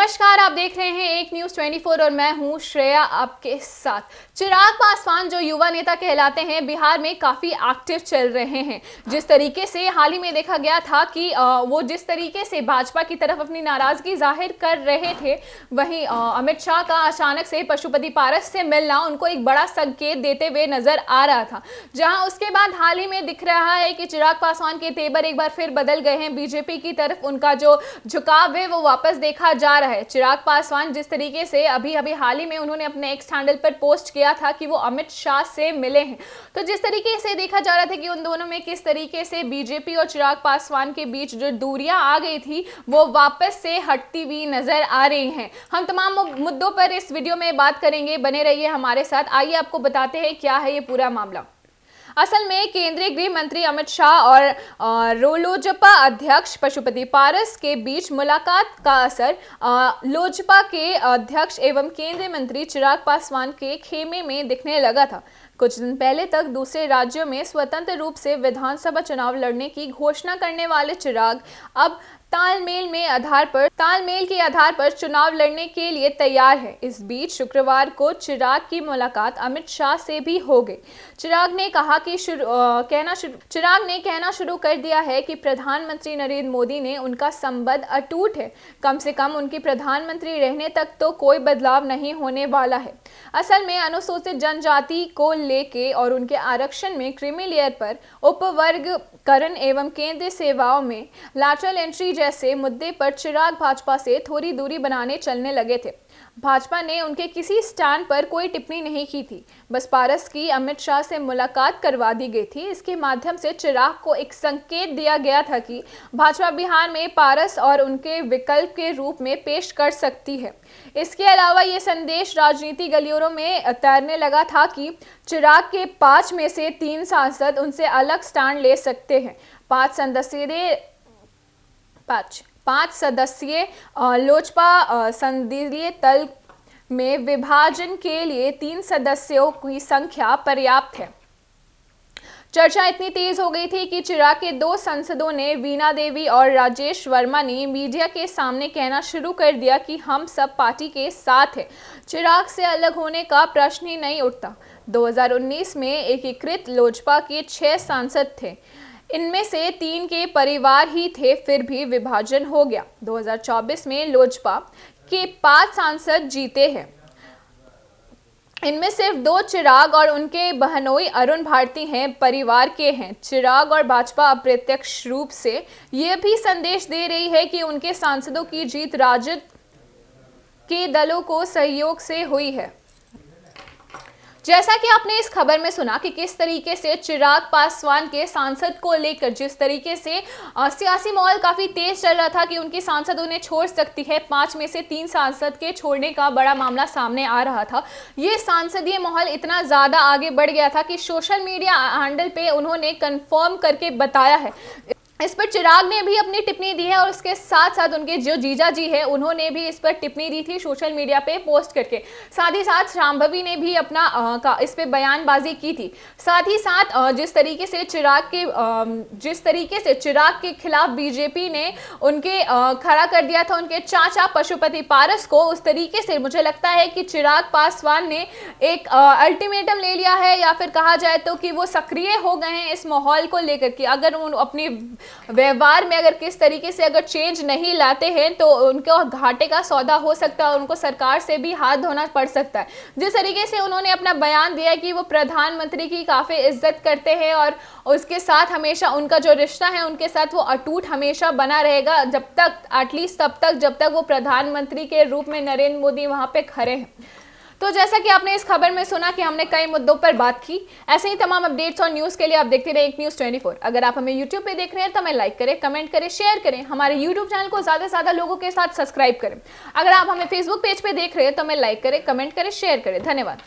नमस्कार, आप देख रहे हैं एक न्यूज़ 24 और मैं हूं श्रेया आपके साथ। चिराग पासवान जो युवा नेता कहलाते हैं, बिहार में काफ़ी एक्टिव चल रहे हैं। जिस तरीके से हाल ही में देखा गया था कि वो जिस तरीके से भाजपा की तरफ अपनी नाराज़गी जाहिर कर रहे थे, वहीं अमित शाह का अचानक से पशुपति पारस से मिलना उनको एक बड़ा संकेत देते हुए नजर आ रहा था। जहां उसके बाद हाल ही में दिख रहा है कि चिराग पासवान के तेवर एक बार फिर बदल गए हैं। बीजेपी की तरफ उनका जो झुकाव है वो वापस देखा जा रहा है। चिराग पासवान जिस तरीके से अभी हाल ही में उन्होंने अपने एक्स हैंडल पर पोस्ट किया था कि वो अमित शाह से मिले हैं, तो जिस तरीके से देखा जा रहा था कि उन दोनों में किस तरीके से बीजेपी और चिराग पासवान के बीच जो दूरियां आ गई थी वो वापस से हटती हुई नजर आ रही हैं। हम तमाम मुद्दों पर इस वीडियो में बात करेंगे, बने रहिए हमारे साथ। आइए आपको बताते हैं क्या है ये पूरा मामला। असल में केंद्रीय गृह मंत्री अमित शाह और लोजपा अध्यक्ष पशुपति पारस के बीच मुलाकात का असर लोजपा के अध्यक्ष एवं केंद्रीय मंत्री चिराग पासवान के खेमे में दिखने लगा था। कुछ दिन पहले तक दूसरे राज्यों में स्वतंत्र रूप से विधानसभा चुनाव लड़ने की घोषणा करने वाले चिराग अब तालमेल के आधार पर चुनाव लड़ने के लिए तैयार है। इस बीच शुक्रवार को चिराग की मुलाकात अमित शाह से भी हो गई। चिराग ने कहना शुरू कर दिया है कि प्रधानमंत्री नरेंद्र मोदी ने उनका संबंध अटूट है। कम से कम उनकी प्रधानमंत्री रहने तक तो कोई बदलाव नहीं होने वाला है। असल में अनुसूचित जनजाति को लेके और उनके आरक्षण में क्रीमी लेयर पर उपवर्गीकरण एवं केंद्रीय सेवाओं में लैटरल एंट्री जैसे मुद्दे पर चिराग भाजपा से थोड़ी दूरी बनाने चलने लगे थे। भाजपा ने उनके किसी स्टैंड पर कोई टिप्पणी नहीं की थी, बस पारस की अमित शाह से मुलाकात करवा दी गई थी। इसके माध्यम से चिराग को एक संकेत दिया गया था कि भाजपा बिहार में पारस और उनके विकल्प के रूप में पेश कर सकती है। इसके अलावा ये संदेश राजनीति गलियारों में तैरने लगा था कि चिराग के 5 में से 3 सांसद उनसे अलग स्टैंड ले सकते हैं। 5 सदस्यीय लोजपा संसदीय दल में विभाजन के लिए 3 सदस्यों की संख्या पर्याप्त है। चर्चा इतनी तेज हो गई थी कि चिराग के 2 सांसदों ने वीणा देवी और राजेश वर्मा ने मीडिया के सामने कहना शुरू कर दिया कि हम सब पार्टी के साथ हैं, चिराग से अलग होने का प्रश्न ही नहीं उठता। 2019 में एकीकृत लोजपा के 6 सांसद थे, इनमें से 3 के परिवार ही थे, फिर भी विभाजन हो गया। 2024 में लोजपा के 5 सांसद जीते हैं, इनमें सिर्फ 2 चिराग और उनके बहनोई अरुण भारती हैं परिवार के हैं। चिराग और भाजपा अप्रत्यक्ष रूप से ये भी संदेश दे रही है कि उनके सांसदों की जीत राजद के दलों को सहयोग से हुई है। जैसा कि आपने इस खबर में सुना कि किस तरीके से चिराग पासवान के सांसद को लेकर जिस तरीके से सियासी माहौल काफी तेज चल रहा था कि उनकी सांसद उन्हें छोड़ सकती है, 5 में से 3 सांसद के छोड़ने का बड़ा मामला सामने आ रहा था। ये सांसदीय माहौल इतना ज्यादा आगे बढ़ गया था कि सोशल मीडिया हैंडल पे उन्होंने कंफर्म करके बताया है। इस पर चिराग ने भी अपनी टिप्पणी दी है और उसके साथ साथ उनके जो जीजा जी है उन्होंने भी इस पर टिप्पणी दी थी सोशल मीडिया पे पोस्ट करके। साथ ही साथ शांभवी ने भी अपना इस पे बयानबाजी की थी। साथ ही साथ जिस तरीके से चिराग के खिलाफ बीजेपी ने उनके खड़ा कर दिया था उनके चाचा पशुपति पारस को, उस तरीके से मुझे लगता है कि चिराग पासवान ने एक अल्टीमेटम ले लिया है, या फिर कहा जाए तो कि वो सक्रिय हो गए हैं इस माहौल को लेकर कि अगर उन अपनी व्यवहार में अगर किस तरीके से अगर चेंज नहीं लाते हैं तो उनको घाटे का सौदा हो सकता है, उनको सरकार से भी हाथ धोना पड़ सकता है। जिस तरीके से उन्होंने अपना बयान दिया कि वो प्रधानमंत्री की काफ़ी इज्जत करते हैं और उसके साथ हमेशा उनका जो रिश्ता है उनके साथ वो अटूट हमेशा बना रहेगा, जब तक एटलीस्ट तब तक जब तक वो प्रधानमंत्री के रूप में नरेंद्र मोदी वहाँ पे खड़े हैं। तो जैसा कि आपने इस खबर में सुना कि हमने कई मुद्दों पर बात की, ऐसे ही तमाम अपडेट्स और न्यूज़ के लिए आप देखते रहे एक न्यूज़ 24। अगर आप हमें यूट्यूब पे देख रहे हैं तो हमें लाइक करें, कमेंट करें, शेयर करें, हमारे यूट्यूब चैनल को ज़्यादा से ज़्यादा लोगों के साथ सब्सक्राइब करें। अगर आप हमें फेसबुक पेज पे देख रहे हैं तो हमें लाइक करें, कमेंट करें, शेयर करें। धन्यवाद।